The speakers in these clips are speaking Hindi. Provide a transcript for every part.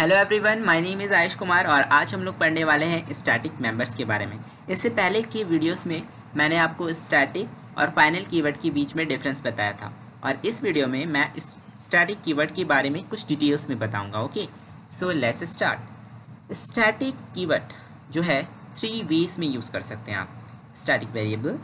Hello everyone, my name is Ayush Kumar और आज हम लोग पढ़ने वाले हैं स्टैटिक मेंबर्स के बारे में। इससे पहले की वीडियोस में मैंने आपको स्टैटिक और फाइनल कीवर्ड के बीच में डिफरेंस बताया था और इस वीडियो में मैं इस स्टैटिक कीवर्ड के बारे में कुछ डिटेल्स में बताऊंगा। Okay, so let's start. Static keyword जो है 3 वेज में यूज़ कर सकते हैं आप: static variable,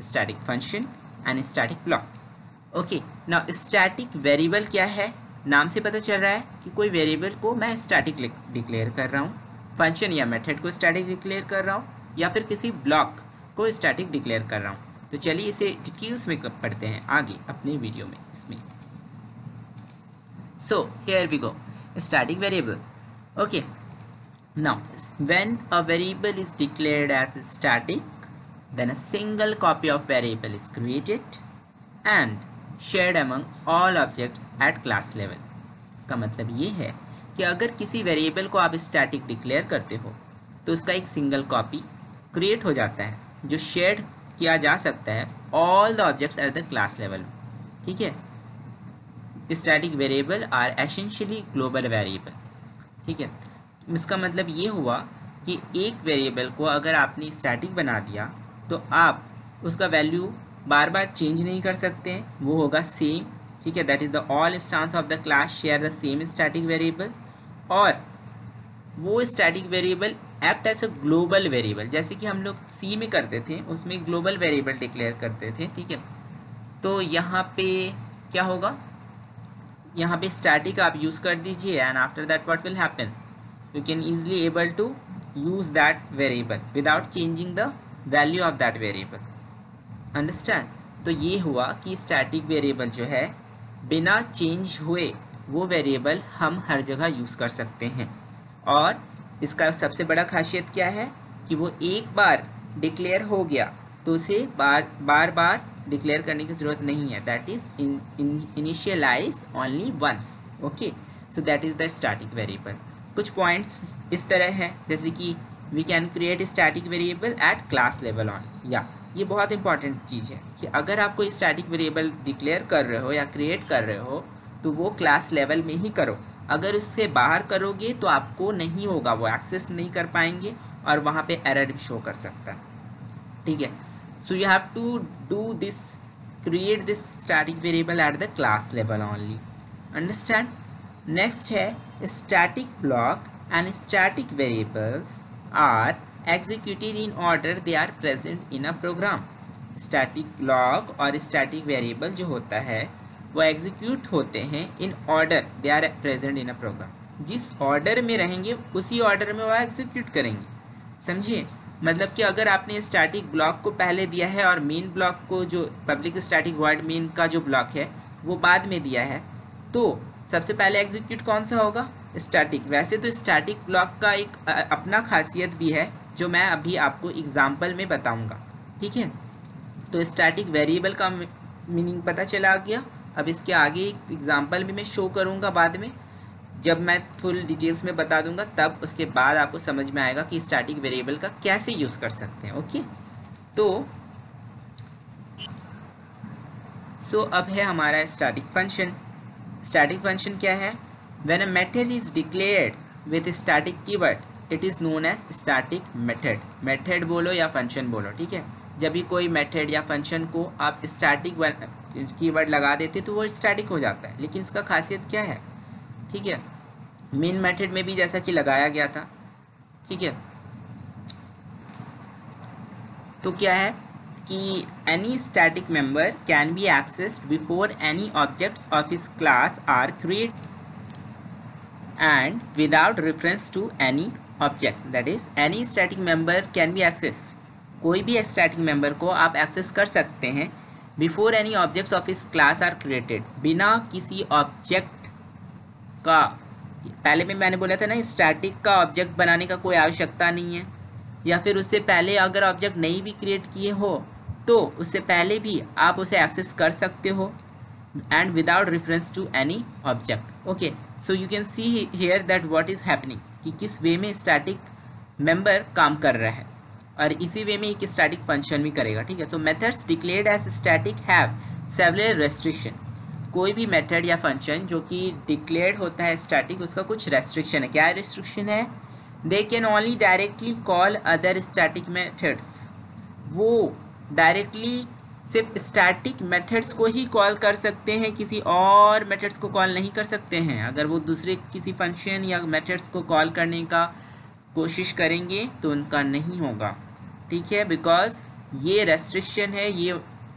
static function and static block. Okay, now static variable क्या है? नाम से पता चल रहा है कि कोई वेरिएबल को मैं स्टैटिक डिक्लेयर कर रहा हूँ, फंक्शन या मेथड को स्टैटिक डिक्लेयर कर रहा हूँ, या फिर किसी ब्लॉक को स्टैटिक डिक्लेयर कर रहा हूँ। तो चलिए इसे डिटेल्स में पढ़ते हैं आगे अपने वीडियो में इसमें। So here we go, static variable. Okay, now when a variable is declared as static, then a single copy of variable is created and shared among all objects at class level। इसका मतलब ये है कि अगर किसी वेरिएबल को आप स्टैटिक डिक्लेयर करते हो तो उसका एक सिंगल कॉपी क्रिएट हो जाता है जो शेयर किया जा सकता है all the objects at the class level. ठीक है, static variable are essentially global variable. ठीक है, इसका मतलब ये हुआ कि एक वेरिएबल को अगर आपने स्टैटिक बना दिया तो आप उसका वैल्यू बार बार चेंज नहीं कर सकते हैं, वो होगा सेम। ठीक है, that is the all instance of the class share the same static variable, और वो static variable act as a global variable, जैसे कि हम लोग सी में करते थे, उसमें ग्लोबल वेरिएबल डिक्लेयर करते थे। ठीक है, तो यहाँ पे क्या होगा, यहाँ पे स्टैटिक आप यूज़ कर दीजिए and after that what will happen, you can easily able to use that variable without changing the value of that variable. Understand? तो ये हुआ कि स्टैटिक वेरिएबल जो है बिना चेंज हुए वो वेरिएबल हम हर जगह यूज़ कर सकते हैं, और इसका सबसे बड़ा खासियत क्या है कि वो एक बार डिक्लेयर हो गया तो उसे बार बार डिक्लेयर करने की ज़रूरत नहीं है। That is initialize only once. Okay, so that is the static variable. कुछ पॉइंट्स इस तरह हैं जैसे कि we can create static variable at class level only. या ये बहुत इंपॉर्टेंट चीज़ है कि अगर आप कोई स्टैटिक वेरिएबल डिक्लेयर कर रहे हो या क्रिएट कर रहे हो तो वो क्लास लेवल में ही करो। अगर उससे बाहर करोगे तो आपको नहीं होगा, वो एक्सेस नहीं कर पाएंगे और वहाँ पे एरर भी शो कर सकता है। ठीक है, so you have to do this, create this static variable at the class level only. Understand? Next है static block and static variables are executed in order they are present in a program। Static block और स्टैटिक वेरिएबल जो होता है वो एग्जीक्यूट होते हैं in order they are present in a program. जिस ऑर्डर में रहेंगे उसी ऑर्डर में वो एग्जीक्यूट करेंगे। समझिए, मतलब कि अगर आपने स्टैटिक ब्लॉक को पहले दिया है और मेन ब्लॉक को, जो पब्लिक स्टैटिक वॉइड मेन का जो ब्लॉक है वो बाद में दिया है, तो सबसे पहले एग्जीक्यूट कौन सा होगा? स्टैटिक। वैसे तो स्टैटिक ब्लॉक का एक अपना खासियत भी है जो मैं अभी आपको एग्जांपल में बताऊंगा। ठीक है, तो स्टैटिक वेरिएबल का मीनिंग पता चला गया। अब इसके आगे एक एग्जांपल भी मैं शो करूंगा बाद में, जब मैं फुल डिटेल्स में बता दूंगा तब उसके बाद आपको समझ में आएगा कि स्टैटिक वेरिएबल का कैसे यूज़ कर सकते हैं। ओके, तो अब है हमारा स्टैटिक फंक्शन। स्टैटिक फंक्शन क्या है? When a method is declared with static keyword, it is known as static method। Method बोलो या फंक्शन बोलो, ठीक है। जब भी कोई मेथड या फंक्शन को आप स्टैटिक कीवर्ड लगा देते तो वो स्टैटिक हो जाता है। लेकिन इसका खासियत क्या है? ठीक है, मेन मेथड में भी जैसा कि लगाया गया था। ठीक है, तो क्या है कि any static member can be accessed before any objects of its class are created and without reference to any object, that is any static member can be accessed। कोई भी static member को आप एक्सेस कर सकते हैं before any objects of his class are created, बिना किसी ऑब्जेक्ट का। पहले में मैंने बोला था ना, स्टैटिक का ऑब्जेक्ट बनाने का कोई आवश्यकता नहीं है, या फिर उससे पहले अगर ऑब्जेक्ट नहीं भी क्रिएट किए हो तो उससे पहले भी आप उसे एक्सेस कर सकते हो, and without reference to any object। okay, so you can see here that what is happening, कि किस वे में स्टैटिक मेंबर काम कर रहा है, और इसी वे में एक स्टैटिक फंक्शन भी करेगा। ठीक है, तो methods declared as static have several restriction. कोई भी मेथड या फंक्शन जो कि डिक्लेयर्ड होता है स्टैटिक, उसका कुछ रेस्ट्रिक्शन है। क्या रेस्ट्रिक्शन है? They can only directly call other static methods. वो डायरेक्टली सिर्फ स्टैटिक मेथड्स को ही कॉल कर सकते हैं, किसी और मेथड्स को कॉल नहीं कर सकते हैं। अगर वो दूसरे किसी फंक्शन या मेथड्स को कॉल करने का कोशिश करेंगे तो उनका नहीं होगा, ठीक है, बिकॉज ये रेस्ट्रिक्शन है, ये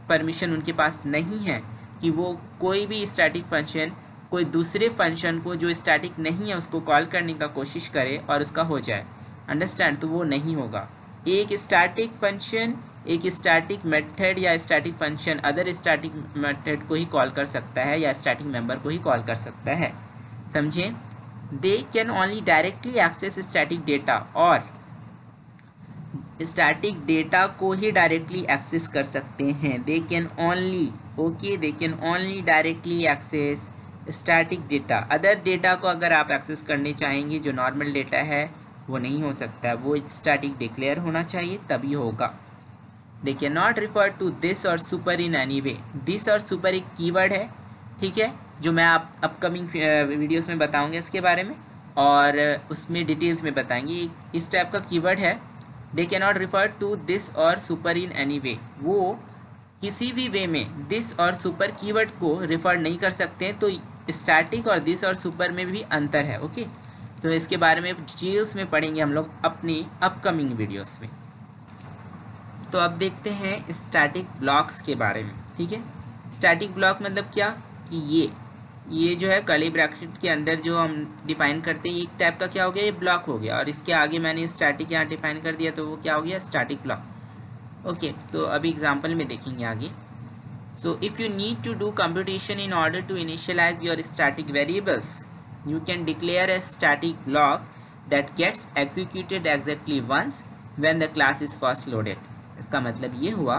परमिशन उनके पास नहीं है कि वो कोई भी स्टैटिक फंक्शन कोई दूसरे फंक्शन को जो स्टैटिक नहीं है उसको कॉल करने का कोशिश करे और उसका हो जाए। अंडरस्टैंड? तो वो नहीं होगा। एक स्टैटिक फंक्शन एक स्टैटिक मेथड या static function other static method को ही कॉल कर सकता है या स्टैटिक मेंबर को ही कॉल कर सकता है, समझे? They can only directly access static data, और स्टैटिक डेटा को ही डायरेक्टली एक्सेस कर सकते हैं। They can only, okay, they can only directly access static data. Other data को अगर आप एक्सेस करने चाहेंगे जो नॉर्मल डेटा है वो नहीं हो सकता है, वो स्टैटिक डिक्लेयर होना चाहिए तभी होगा। They can not refer to this और super in any way. This और सुपर एक कीवर्ड है, ठीक है, जो मैं आप अपकमिंग वीडियोस में बताऊंगा इसके बारे में, और उसमें डिटेल्स में बताएंगे। इस टाइप का कीवर्ड है। They can not refer to this और सुपर इन एनी वे। वो किसी भी वे में दिस और सुपर कीवर्ड को रिफर नहीं कर सकते हैं। तो स्टैटिक और दिस और सुपर में भी अंतर है, ओके। तो इसके बारे में डिटेल्स में पढ़ेंगे हम लोग अपनी अपकमिंग वीडियोस में। तो अब देखते हैं स्टैटिक ब्लॉक्स के बारे में, ठीक है। स्टैटिक ब्लॉक मतलब क्या कि ये जो है कर्ली ब्रैकेट के अंदर जो हम डिफाइन करते हैं एक टाइप का क्या हो गया, ये ब्लॉक हो गया, और इसके आगे मैंने स्टैटिक यहाँ डिफाइन कर दिया तो वो क्या हो गया, स्टैटिक ब्लॉक, ओके। तो अभी एग्जांपल में देखेंगे आगे। So if you need to do computation in order to initialize your static variables, you can declare a static block that gets executed exactly once when the class is first loaded। इसका मतलब ये हुआ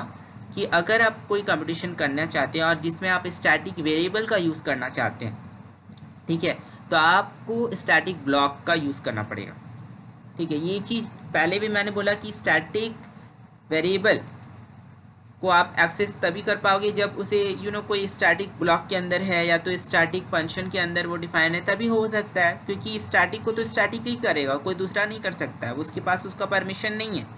कि अगर आप कोई कंप्यूटेशन करना चाहते हैं और जिसमें आप स्टैटिक वेरिएबल का यूज़ करना चाहते हैं, ठीक है, तो आपको स्टैटिक ब्लॉक का यूज़ करना पड़ेगा, ठीक है। ये चीज़ पहले भी मैंने बोला कि स्टैटिक वेरिएबल को आप एक्सेस तभी कर पाओगे जब उसे कोई स्टैटिक ब्लॉक के अंदर है या तो स्टैटिक फंक्शन के अंदर वो डिफाइन है, तभी हो सकता है, क्योंकि स्टैटिक को तो स्टैटिक ही करेगा, कोई दूसरा नहीं कर सकता है, उसके पास उसका परमिशन नहीं है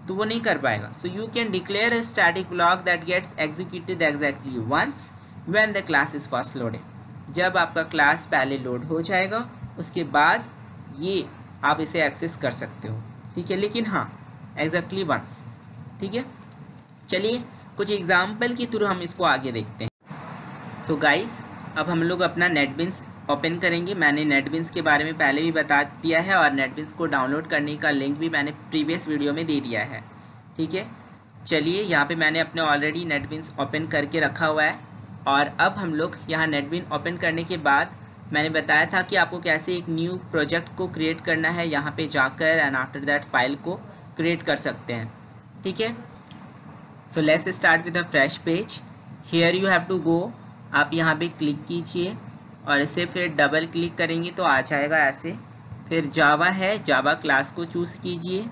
तो वो नहीं कर पाएगा। So you can declare a static block that gets executed exactly once when the class is first loaded. जब आपका क्लास पहले लोड हो जाएगा उसके बाद ये आप इसे एक्सेस कर सकते हो, ठीक है, लेकिन हाँ एग्जैक्टली वंस, ठीक है। चलिए कुछ एग्जाम्पल के थ्रू हम इसको आगे देखते हैं। सो गाइस, अब हम लोग अपना नेटबिन्स ओपन करेंगे। मैंने नेटबिन्स के बारे में पहले भी बता दिया है और नेटबिन्स को डाउनलोड करने का लिंक भी मैंने प्रीवियस वीडियो में दे दिया है, ठीक है। चलिए यहाँ पे मैंने अपने ऑलरेडी नेटबिन्स ओपन करके रखा हुआ है, और अब हम लोग यहाँ नेटबिन ओपन करने के बाद मैंने बताया था कि आपको कैसे एक न्यू प्रोजेक्ट को क्रिएट करना है, यहाँ पे जाकर एंड आफ्टर दैट फाइल को क्रिएट कर सकते हैं, ठीक है। So let's start with a fresh page. Here you have to go, आप यहाँ पे क्लिक कीजिए और इसे फिर डबल क्लिक करेंगे तो आ जाएगा ऐसे। फिर जावा है, जावा क्लास को चूज़ कीजिए,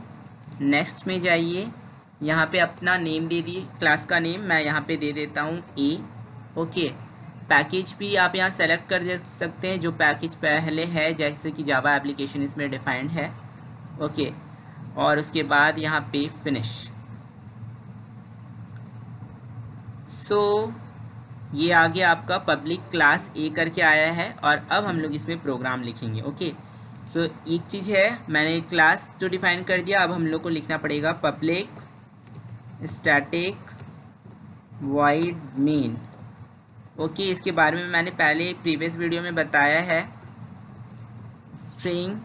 नेक्स्ट में जाइए, यहाँ पे अपना नेम दे दिए, क्लास का नेम मैं यहाँ पे दे देता हूँ ए, ओके। पैकेज भी आप यहाँ सेलेक्ट कर दे सकते हैं जो पैकेज पहले है, जैसे कि जावा एप्लीकेशन इसमें डिफाइंड है, ओके। और उसके बाद यहाँ पे फिनिश। सो ये आगे आपका पब्लिक क्लास ए करके आया है और अब हम लोग इसमें प्रोग्राम लिखेंगे, ओके। सो एक चीज़ है, मैंने क्लास जो डिफाइन कर दिया, अब हम लोग को लिखना पड़ेगा public static void main, okay. इसके बारे में मैंने पहले प्रीवियस वीडियो में बताया है, string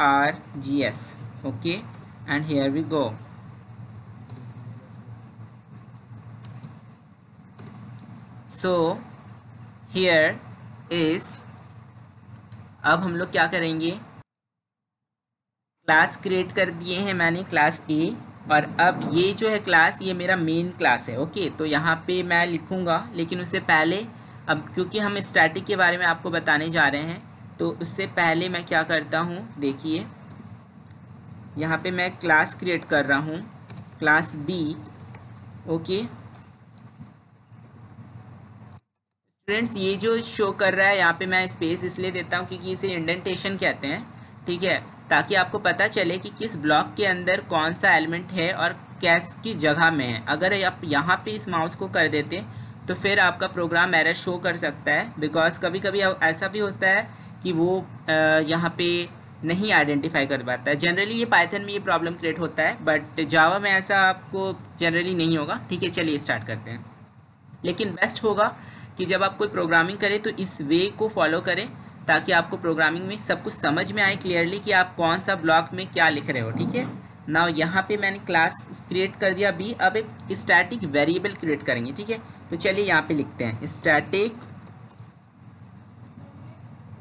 args, okay, and here we go. So here is, अब हम लोग क्या करेंगे, क्लास क्रिएट कर दिए हैं मैंने क्लास ए, और अब ये जो है क्लास ये मेरा मेन क्लास है, ओके। तो यहाँ पे मैं लिखूँगा, लेकिन उससे पहले अब क्योंकि हम स्टैटिक के बारे में आपको बताने जा रहे हैं तो उससे पहले मैं क्या करता हूँ, देखिए यहाँ पे मैं क्लास क्रिएट कर रहा हूँ, क्लास बी, ओके। स्टूडेंट्स ये जो शो कर रहा है यहाँ पे मैं स्पेस इसलिए देता हूँ क्योंकि इसे इंडेंटेशन कहते हैं, ठीक है, ताकि आपको पता चले कि किस ब्लॉक के अंदर कौन सा एलिमेंट है और किसकी जगह में है। अगर आप यहाँ पे इस माउस को कर देते तो फिर आपका प्रोग्राम एरर शो कर सकता है, बिकॉज कभी कभी ऐसा भी होता है कि वो यहाँ पे नहीं आइडेंटिफाई कर पाता है। जनरली ये पाइथन में ये प्रॉब्लम क्रिएट होता है, बट जावा में ऐसा आपको जनरली नहीं होगा। ठीक है, चलिए स्टार्ट करते हैं। लेकिन बेस्ट होगा कि जब आप कोई प्रोग्रामिंग करें तो इस वे को फॉलो करें, ताकि आपको प्रोग्रामिंग में सब कुछ समझ में आए क्लियरली कि आप कौन सा ब्लॉक में क्या लिख रहे हो। ठीक है, नाउ यहाँ पे मैंने क्लास क्रिएट कर दिया बी। अब एक स्टैटिक वेरिएबल क्रिएट करेंगे। ठीक है, तो चलिए यहाँ पे लिखते हैं स्टैटिक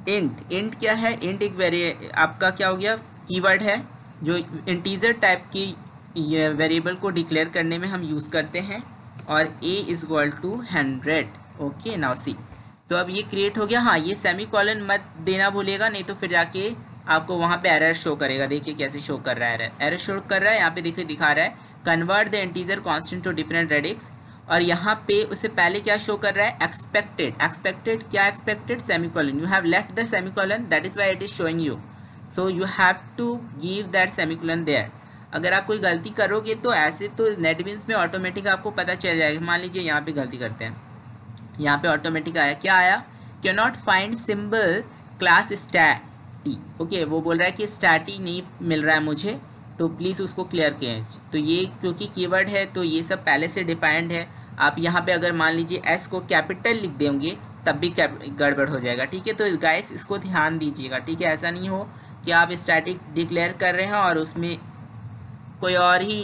इंट। इंट क्या है? इंट एक आपका क्या हो गया, कीवर्ड है जो इंटीजर टाइप की वेरिएबल को डिक्लेयर करने में हम यूज़ करते हैं, और a is equal to 100। Okay, now see, तो अब ये क्रिएट हो गया। हाँ, ये सेमी कॉलन मत देना भूलिएगा, नहीं तो फिर जाके आपको वहाँ पे एरर शो करेगा। देखिए कैसे शो कर रहा है, एरर शो कर रहा है। यहाँ पे देखिए दिखा रहा है convert the integer constant to different radix, और यहाँ पे उससे पहले क्या शो कर रहा है, एक्सपेक्टेड। एक्सपेक्टेड क्या? Expected semicolon, you have left the semicolon, that is why it is showing you, so you have to give that semicolon there. अगर आप कोई गलती करोगे तो ऐसे तो नेटबीन्स में ऑटोमेटिक आपको पता चल जाएगा। मान लीजिए यहाँ पे गलती करते हैं, यहाँ पे ऑटोमेटिक आया, क्या आया, can not find symbol class static. Okay, वो बोल रहा है कि स्टैटी नहीं मिल रहा है मुझे, तो प्लीज़ उसको क्लियर किए। तो ये क्योंकि कीवर्ड है तो ये सब पहले से डिफाइंड है। आप यहाँ पे अगर मान लीजिए एस को कैपिटल लिख देंगे तब भी गड़बड़ हो जाएगा। ठीक है, तो गाइस इसको ध्यान दीजिएगा। ठीक है, ऐसा नहीं हो कि आप स्टैटिक डिक्लेयर कर रहे हैं और उसमें कोई और ही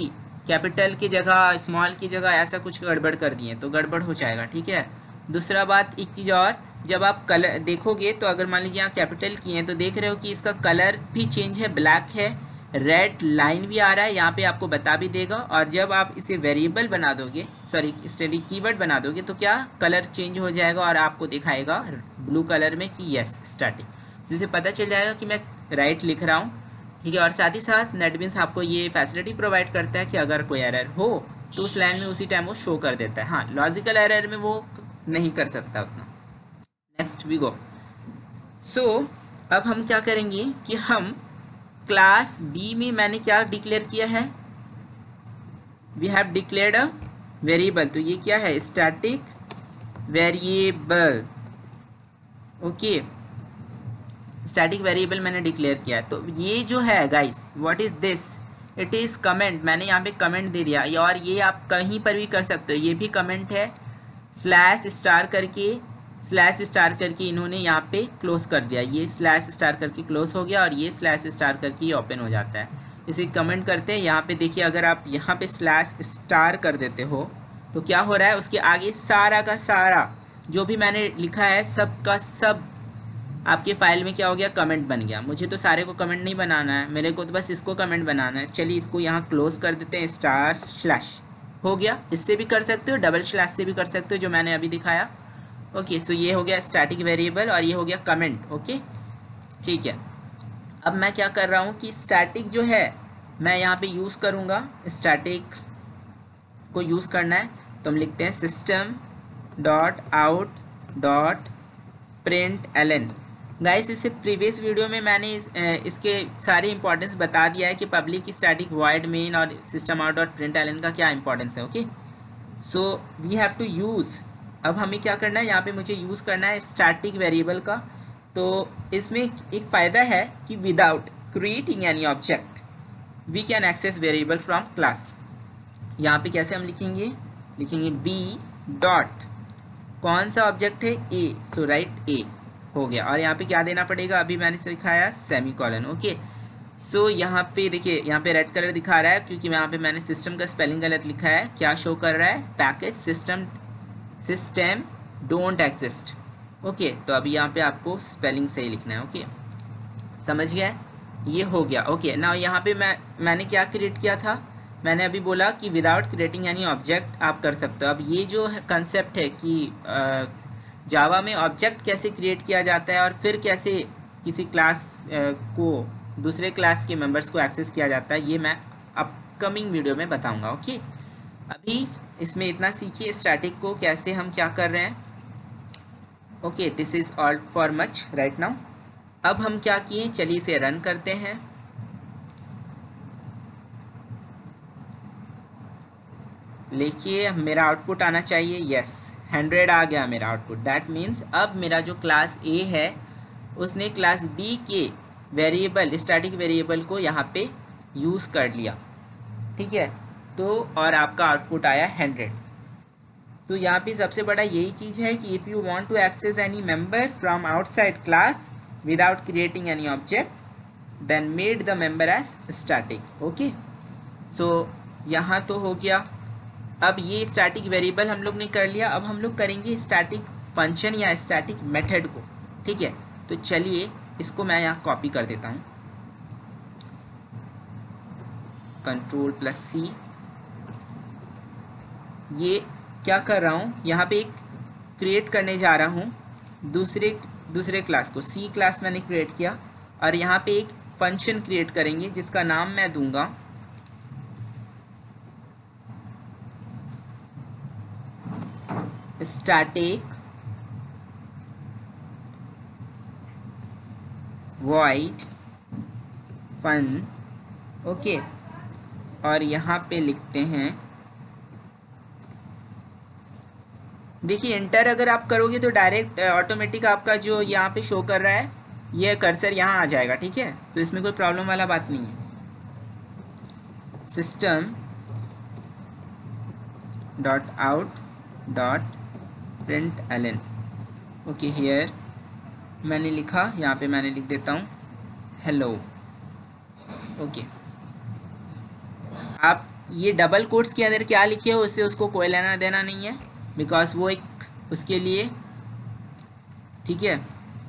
कैपिटल की जगह स्मॉल की जगह ऐसा कुछ गड़बड़ कर दिए तो गड़बड़ हो जाएगा। ठीक है, दूसरा बात, एक चीज़ और, जब आप कलर देखोगे तो अगर मान लीजिए यहाँ कैपिटल किए हैं तो देख रहे हो कि इसका कलर भी चेंज है, ब्लैक है, रेड लाइन भी आ रहा है, यहाँ पे आपको बता भी देगा। और जब आप इसे वेरिएबल बना दोगे, सॉरी स्टैटिक कीवर्ड बना दोगे, तो क्या कलर चेंज हो जाएगा और आपको दिखाएगा ब्लू कलर में कि यस स्टैटिक, जिससे पता चल जाएगा कि मैं राइट लिख रहा हूँ। ठीक है, और साथ ही साथ नेटबीन्स आपको ये फैसिलिटी प्रोवाइड करता है कि अगर कोई एरर हो तो उस लाइन में उसी टाइम वो शो कर देता है। हाँ, लॉजिकल एरर में वो नहीं कर सकता उतना। Next we go. सो अब हम क्या करेंगे कि हम क्लास बी में मैंने क्या डिक्लेयर किया है, we have declared a variable. तो ये क्या है, static variable. Okay, static variable मैंने डिक्लेयर किया। तो ये जो है guys, what is this, it is comment. मैंने यहाँ पे कमेंट दे दिया, और ये आप कहीं पर भी कर सकते हो, ये भी कमेंट है। स्लैश स्टार करके इन्होंने यहाँ पे क्लोज कर दिया, ये स्लैश स्टार करके क्लोज हो गया और ये स्लैश स्टार करके ओपन हो जाता है। इसे कमेंट करते हैं। यहाँ पे देखिए, अगर आप यहाँ पे स्लैश स्टार कर देते हो तो क्या हो रहा है, उसके आगे सारा का सारा जो भी मैंने लिखा है सब का सब आपके फाइल में क्या हो गया, कमेंट बन गया। मुझे तो सारे को कमेंट नहीं बनाना है, मेरे को तो बस इसको कमेंट बनाना है। चलिए इसको यहाँ क्लोज कर देते हैं, स्टार स्लैश हो गया। इससे भी कर सकते हो, डबल स्लैश से भी कर सकते हो, जो मैंने अभी दिखाया। ओके, सो ये हो गया स्टैटिक वेरिएबल और ये हो गया कमेंट। ओके, ठीक है। अब मैं क्या कर रहा हूँ कि स्टैटिक जो है मैं यहाँ पे यूज़ करूँगा, स्टैटिक को यूज़ करना है तो हम लिखते हैं system dot out dot print LN. Guys, इससे प्रीवियस वीडियो में मैंने इसके सारे इंपॉर्टेंस बता दिया है कि पब्लिक स्टैटिक वॉइड मेन और system out dot print LN का क्या इंपॉर्टेंस है। Okay, so we have to use, अब हमें क्या करना है, यहाँ पे मुझे यूज़ करना है स्टैटिक वेरिएबल का। तो इसमें एक फ़ायदा है कि without creating any object we can access variable from class. यहाँ पे कैसे हम लिखेंगे बी डॉट, कौन सा ऑब्जेक्ट है, ए, सो राइट ए हो गया। और यहाँ पे क्या देना पड़ेगा, अभी मैंने सिखाया सेमी कॉलन। ओके, सो यहाँ पे देखिए, यहाँ पे रेड कलर दिखा रहा है क्योंकि यहाँ पे मैंने सिस्टम का स्पेलिंग गलत लिखा है। क्या शो कर रहा है, package system don't exist. Okay, तो अभी यहाँ पे आपको स्पेलिंग सही लिखना है। ओके, समझ गया, ये हो गया। ओके, ना यहाँ पे मैंने क्या क्रिएट किया था, मैंने अभी बोला कि विदाउट क्रिएटिंग एनी ऑब्जेक्ट आप कर सकते हो। अब ये जो कंसेप्ट है कि जावा में ऑब्जेक्ट कैसे क्रिएट किया जाता है और फिर कैसे किसी क्लास को दूसरे क्लास के मेंबर्स को एक्सेस किया जाता है, ये मैं अपकमिंग वीडियो में बताऊंगा। ओके, अभी इसमें इतना सीखिए स्टैटिक को कैसे हम क्या कर रहे हैं। Okay, this is all for much right now. अब हम क्या किए, चलिए इसे रन करते हैं। देखिए मेरा आउटपुट आना चाहिए, यस 100 आ गया मेरा आउटपुट। दैट मीन्स अब मेरा जो क्लास ए है उसने क्लास बी के वेरिएबल, स्टैटिक वेरिएबल को यहाँ पे यूज़ कर लिया, ठीक है। तो और आपका आउटपुट आया 100। तो यहाँ पे सबसे बड़ा यही चीज़ है कि if you want to access any member from outside class without creating any object then made the member as static. Okay, so यहाँ तो हो गया। अब ये स्टैटिक वेरिएबल हम लोग ने कर लिया, अब हम लोग करेंगे स्टैटिक फंक्शन या स्टैटिक मेथड को, ठीक है। तो चलिए इसको मैं यहाँ कॉपी कर देता हूँ, Ctrl+C। ये क्या कर रहा हूँ, यहाँ पे एक क्रिएट करने जा रहा हूँ दूसरे क्लास को, सी क्लास मैंने क्रिएट किया और यहाँ पे एक फंक्शन क्रिएट करेंगे जिसका नाम मैं दूंगा स्टैटिक वॉइड फन। ओके, और यहाँ पे लिखते हैं, देखिए इंटर अगर आप करोगे तो डायरेक्ट ऑटोमेटिक आपका जो यहाँ पे शो कर रहा है ये कर्सर यहाँ आ जाएगा, ठीक है। तो इसमें कोई प्रॉब्लम वाला बात नहीं है। System dot out dot println। Okay, here मैंने लिखा, यहाँ पे मैंने लिख देता हूँ हेलो। ओके, आप ये डबल कोट्स के अंदर क्या लिखे हो उससे उसको कोई लेना देना नहीं है, बिकॉज वो एक उसके लिए, ठीक है,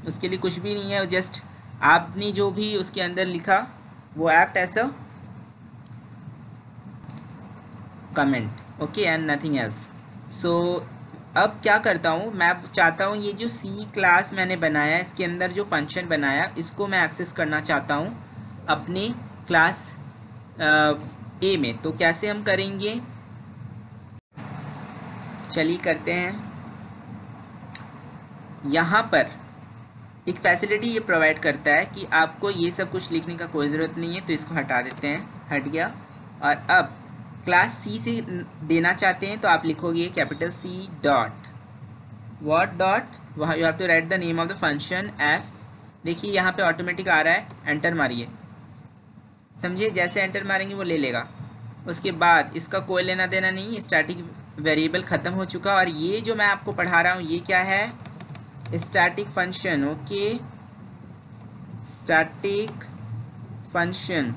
उसके लिए कुछ भी नहीं है। जस्ट आपने जो भी उसके अंदर लिखा वो act as a comment. Okay, and nothing else. So अब क्या करता हूँ, मैं चाहता हूँ ये जो सी क्लास मैंने बनाया इसके अंदर जो फंक्शन बनाया इसको मैं एक्सेस करना चाहता हूँ अपने क्लास ए में। तो कैसे हम करेंगे, चलिए करते हैं। यहाँ पर एक फैसिलिटी ये प्रोवाइड करता है कि आपको ये सब कुछ लिखने का कोई ज़रूरत नहीं है, तो इसको हटा देते हैं, हट गया। और अब क्लास सी से देना चाहते हैं तो आप लिखोगे capital C dot what dot, वहाँ you have to write the name of the function F. देखिए यहाँ पे ऑटोमेटिक आ रहा है, एंटर मारिए, समझिए जैसे एंटर मारेंगे वो ले लेगा। उसके बाद इसका कोई लेना देना नहीं, स्टैटिक वेरिएबल ख़त्म हो चुका। और ये जो मैं आपको पढ़ा रहा हूँ ये क्या है, static function. Okay, static function,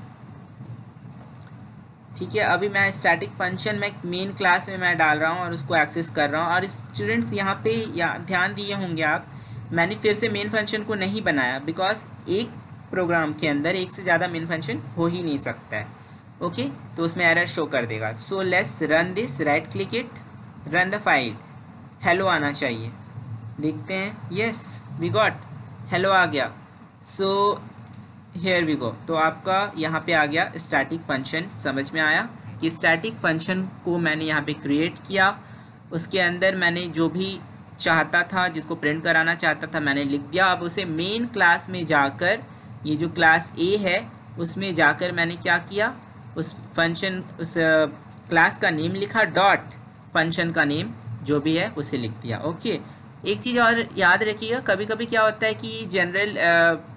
ठीक है। अभी मैं स्टैटिक फंक्शन में मेन क्लास में मैं डाल रहा हूँ और उसको एक्सेस कर रहा हूँ। और स्टूडेंट्स यहाँ पे या ध्यान दिए होंगे आप, मैंने फिर से मेन फंक्शन को नहीं बनाया बिकॉज एक प्रोग्राम के अंदर एक से ज़्यादा मेन फंक्शन हो ही नहीं सकता है। ओके, तो उसमें एरर शो कर देगा। So let's run this, right click it, run the file, hello आना चाहिए, देखते हैं, यस वी गॉट हेलो आ गया। So here we go. तो आपका यहाँ पे आ गया स्टैटिक फंक्शन। समझ में आया कि स्टैटिक फंक्शन को मैंने यहाँ पे क्रिएट किया, उसके अंदर मैंने जो भी चाहता था, जिसको प्रिंट कराना चाहता था मैंने लिख दिया। अब उसे मेन क्लास में जाकर, ये जो क्लास ए है उसमें जाकर मैंने क्या किया, उस फंक्शन, उस क्लास का नेम लिखा, डॉट फंक्शन का नेम जो भी है उसे लिख दिया। ओके, एक चीज़ और याद रखिएगा, कभी कभी क्या होता है कि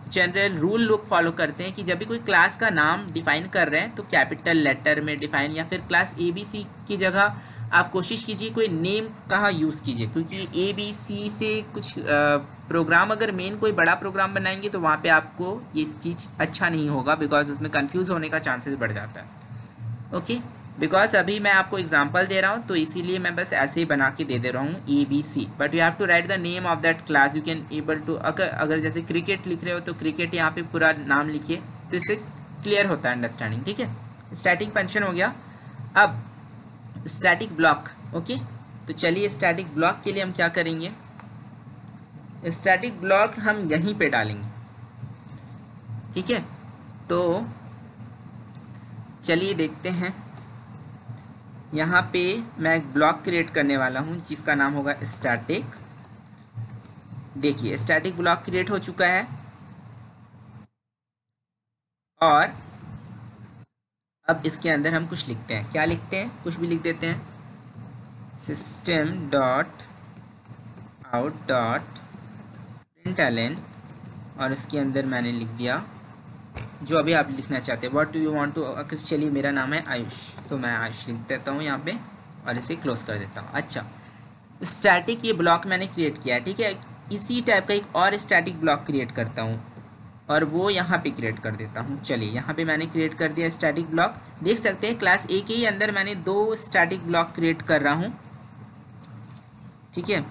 जनरल रूल लोग फॉलो करते हैं कि जब भी कोई क्लास का नाम डिफाइन कर रहे हैं तो कैपिटल लेटर में डिफाइन, या फिर क्लास ABC की जगह आप कोशिश कीजिए कोई नेम का यूज़ कीजिए, क्योंकि ABC से कुछ प्रोग्राम, अगर मेन कोई बड़ा प्रोग्राम बनाएंगे तो वहाँ पे आपको ये चीज़ अच्छा नहीं होगा, बिकॉज उसमें कंफ्यूज होने का चांसेस बढ़ जाता है। ओके, बिकॉज अभी मैं आपको एग्जांपल दे रहा हूँ तो इसीलिए मैं बस ऐसे ही बना के दे रहा हूँ ABC, but you have to write the name of that class. You can able to, अगर जैसे क्रिकेट लिख रहे हो तो क्रिकेट यहाँ पे पूरा नाम लिखिए, तो इससे क्लियर होता है अंडरस्टैंडिंग, ठीक है। स्टैटिक फंक्शन हो गया। अब स्टैटिक ब्लॉक। ओके, तो चलिए स्टैटिक ब्लॉक के लिए हम क्या करेंगे, स्टैटिक ब्लॉक हम यहीं पे डालेंगे, ठीक है। तो चलिए देखते हैं, यहाँ पे मैं एक ब्लॉक क्रिएट करने वाला हूँ जिसका नाम होगा स्टैटिक देखिए स्टैटिक ब्लॉक क्रिएट हो चुका है। और अब इसके अंदर हम कुछ लिखते हैं, क्या लिखते हैं, कुछ भी लिख देते हैं, system dot out dot println, और उसके अंदर मैंने लिख दिया जो अभी आप लिखना चाहते हैं, what do you want to, चलिए मेरा नाम है आयुष, तो मैं आयुष लिख देता हूँ यहाँ पे और इसे क्लोज कर देता हूँ। अच्छा, स्टैटिक ये ब्लॉक मैंने क्रिएट किया है, ठीक है। इसी टाइप का एक और स्टैटिक ब्लॉक क्रिएट करता हूँ और वो यहाँ पे क्रिएट कर देता हूँ। चलिए यहाँ पे मैंने क्रिएट कर दिया स्टैटिक ब्लॉक। देख सकते हैं क्लास ए के ही अंदर मैंने 2 स्टैटिक ब्लॉक क्रिएट कर रहा हूँ, ठीक है।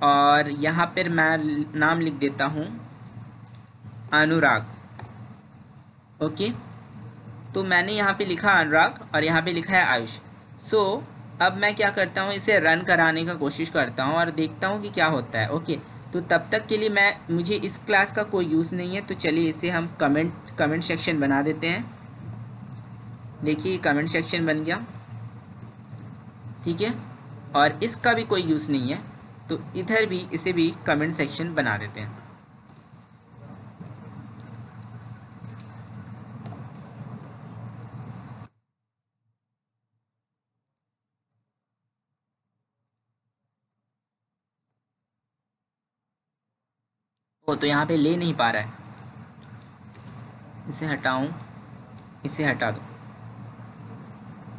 और यहाँ पर मैं नाम लिख देता हूँ अनुराग, ओके। तो मैंने यहाँ पे लिखा अनुराग और यहाँ पे लिखा है आयुष। सो अब मैं क्या करता हूँ, इसे रन कराने का कोशिश करता हूँ और देखता हूँ कि क्या होता है, ओके। तो तब तक के लिए मुझे इस क्लास का कोई यूज़ नहीं है, तो चलिए इसे हम कमेंट सेक्शन बना देते हैं। देखिए कमेंट सेक्शन बन गया, ठीक है। और इसका भी कोई यूज़ नहीं है, तो इधर भी इसे भी कमेंट सेक्शन बना देते हैं। तो यहाँ पे ले नहीं पा रहा है, इसे हटाऊं, इसे हटा दो।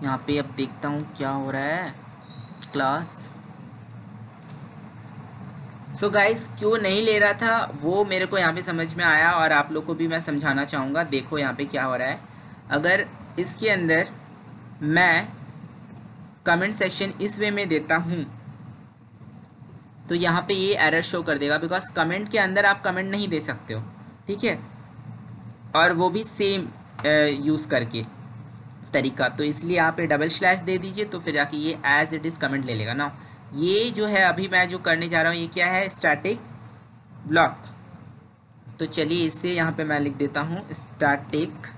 यहाँ पे अब देखता हूँ क्या हो रहा है क्लास। सो गाइस क्यों नहीं ले रहा था वो मेरे को यहाँ पे समझ में आया और आप लोग को भी मैं समझाना चाहूँगा। देखो यहाँ पे क्या हो रहा है, अगर इसके अंदर मैं कमेंट सेक्शन इस वे में देता हूँ तो यहाँ पे ये एरर शो कर देगा, बिकॉज कमेंट के अंदर आप कमेंट नहीं दे सकते हो, ठीक है, और वो भी सेम यूज़ करके तरीका। तो इसलिए यहाँ पे डबल स्लैश दे दीजिए, तो फिर जाके ये एज इट इज़ कमेंट ले लेगा ना। ये जो है अभी मैं जो करने जा रहा हूँ ये क्या है, स्टैटिक ब्लॉक। तो चलिए इससे यहाँ पे मैं लिख देता हूँ स्टैटिक।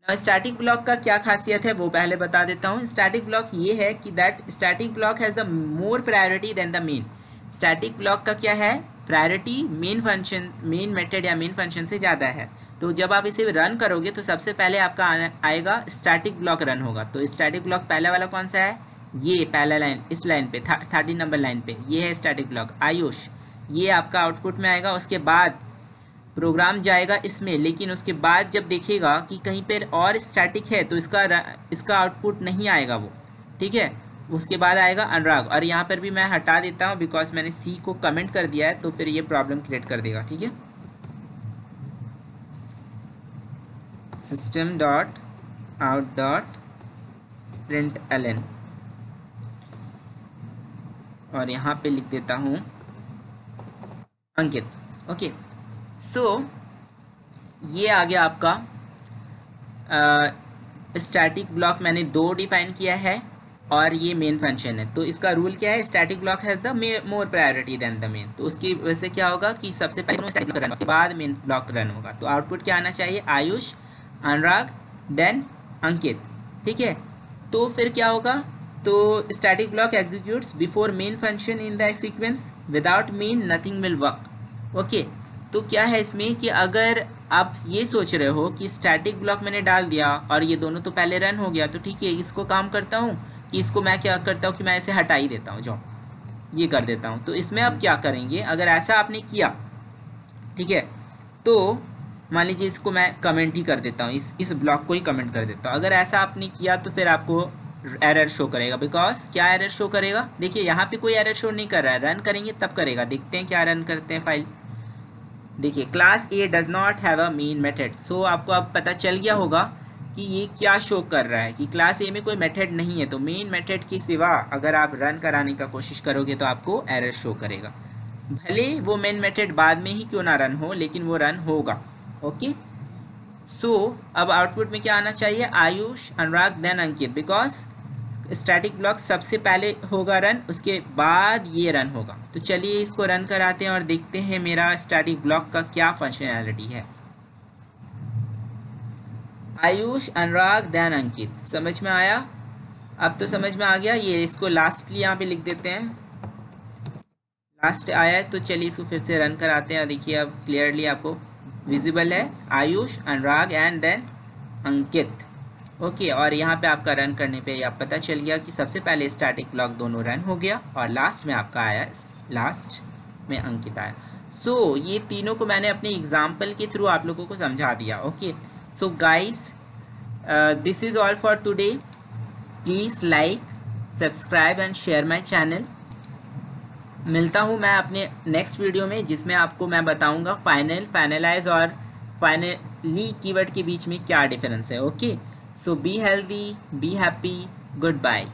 स्टैटिक ब्लॉक का क्या खासियत है वो पहले बता देता हूँ। स्टैटिक ब्लॉक ये है कि that static block has the more priority than the main. Static block का क्या है, priority main function, main method या मेन फंक्शन से ज़्यादा है। तो जब आप इसे रन करोगे तो सबसे पहले आपका आएगा स्टैटिक ब्लॉक रन होगा। तो स्टैटिक ब्लॉक पहला वाला कौन सा है, ये पहला लाइन, इस लाइन पे 30 नंबर लाइन पे ये है स्टैटिक ब्लॉक आयुष, ये आपका आउटपुट में आएगा। उसके बाद प्रोग्राम जाएगा इसमें, लेकिन उसके बाद जब देखेगा कि कहीं पर और स्टैटिक है तो इसका आउटपुट नहीं आएगा वो, ठीक है। उसके बाद आएगा अनुराग, और यहाँ पर भी मैं हटा देता हूँ बिकॉज मैंने सी को कमेंट कर दिया है, तो फिर ये प्रॉब्लम क्रिएट कर देगा, ठीक है। System dot out dot println, और यहाँ पे लिख देता हूँ अंकित, ओके। सो ये आ गया आपका स्टैटिक ब्लॉक। मैंने 2 डिफाइन किया है और ये मेन फंक्शन है। तो इसका रूल क्या है, static block has the more priority than the main. तो उसकी वजह से क्या होगा कि सबसे पहले स्टैटिक ब्लॉक रन, उसके बाद मेन ब्लॉक रन होगा। तो आउटपुट क्या आना चाहिए, आयुष, अनुराग, देन अंकित, ठीक है। तो फिर क्या होगा, तो static block executes before main function in the sequence, without main nothing will work, okay. तो क्या है इसमें कि अगर आप ये सोच रहे हो कि स्टैटिक ब्लॉक मैंने डाल दिया और ये दोनों तो पहले रन हो गया, तो ठीक है, इसको काम करता हूँ कि इसको मैं क्या करता हूँ कि मैं इसे हटा ही देता हूँ, जो ये कर देता हूँ। तो इसमें अब क्या करेंगे, अगर ऐसा आपने किया, ठीक है, तो मान लीजिए इसको मैं कमेंट ही कर देता हूँ, इस ब्लॉक को ही कमेंट कर देता हूँ। अगर ऐसा आपने किया तो फिर आपको एरर शो करेगा। बिकॉज क्या एरर शो करेगा, देखिए यहाँ पे कोई एरर शो नहीं कर रहा है, रन करेंगे तब करेगा। देखते हैं क्या रन करते हैं फाइल। देखिए class A does not have a main method. So आपको अब पता चल गया होगा कि ये क्या शो कर रहा है कि क्लास ए में कोई मेथड नहीं है। तो मेन मेथड के सिवा अगर आप रन कराने का कोशिश करोगे तो आपको एरर शो करेगा, भले वो मेन मेथड बाद में ही क्यों ना रन हो, लेकिन वो रन होगा, ओके। सो अब आउटपुट में क्या आना चाहिए, Ayush, Anurag, then Ankit, because static block सबसे पहले होगा रन, उसके बाद ये रन होगा। तो चलिए इसको रन कराते हैं और देखते हैं मेरा स्टैटिक ब्लॉक का क्या फंक्शनैलिटी है। आयुष, अनुराग, देन अंकित, समझ में आया? अब तो समझ में आ गया। ये इसको लास्टली यहाँ पे लिख देते हैं, लास्ट आया है, तो चलिए इसको फिर से रन कराते हैं। देखिए अब क्लियरली आपको विजिबल है आयुष, अनुराग एंड देन अंकित। ओके, और यहाँ पे आपका रन करने पे आप पता चल गया कि सबसे पहले स्टैटिक ब्लॉक दोनों रन हो गया और लास्ट में आपका आया, लास्ट में अंकित आया। सो ये तीनों को मैंने अपने एग्जाम्पल के थ्रू आप लोगों को समझा दिया। Okay, so guys this is all for today. Please like, subscribe and share my channel. मिलता हूँ मैं अपने नेक्स्ट वीडियो में, जिसमें आपको मैं बताऊँगा फाइनल, फाइनलाइज और फाइनली कीवर्ड के बीच में क्या डिफरेंस है। Okay, so be healthy, be happy, good bye.